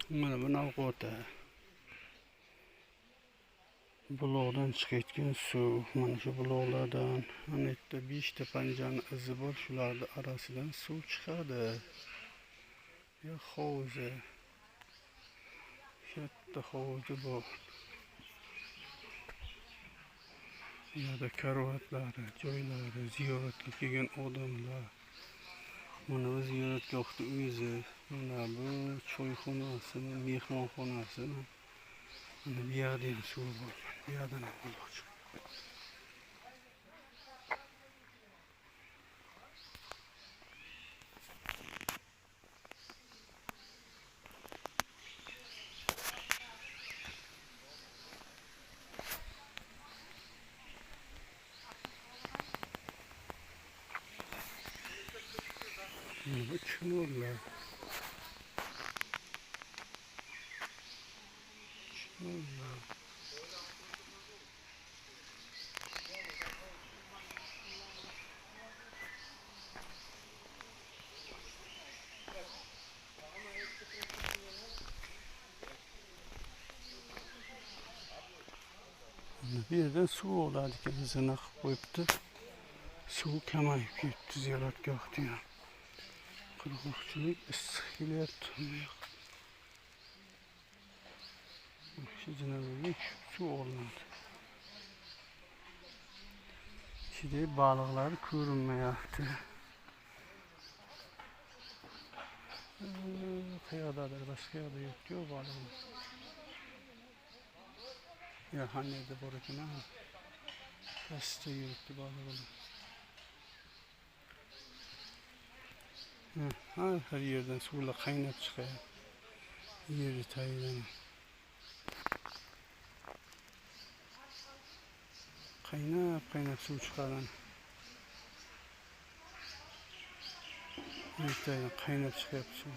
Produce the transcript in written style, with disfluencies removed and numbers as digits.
Mana bu Navqota. Buloqdan chiqayotgan suv. Mana shu buloqlardan ana yerda 5 ta panjani izi bor. Shularning orasidan suv chiqadi. Ya hovuzi. Katta hovuzi bor. Bu yerda karavotlar, joylari, ziyoratga kelgan odamlar. Mana bu ziyoratgohning o'zi. Mana bu choyxonasi, mehmonxonasi. Mana bu yerda ham suv bor. Bu yerdan ham buloq chiqadi. Bu çukurlar. Bir yerden su olardı ki zınak koyuptu. Su kamayıp gitti ziyaretgah diyor. Kırıkçılık istihiler tutmuyor. Şu cenabı su olmadı. Şimdi balıklar görünmeyekti. Kıyadadır, başka yerde yok diyor balıklar. Ya hani de borukuna kastı yürüttü balıklar. Her yerden suyla kaynap çıkıyor. Yeri taylan. Kaynap su çıkaran. Yeri taylan kaynap çıkıyor su.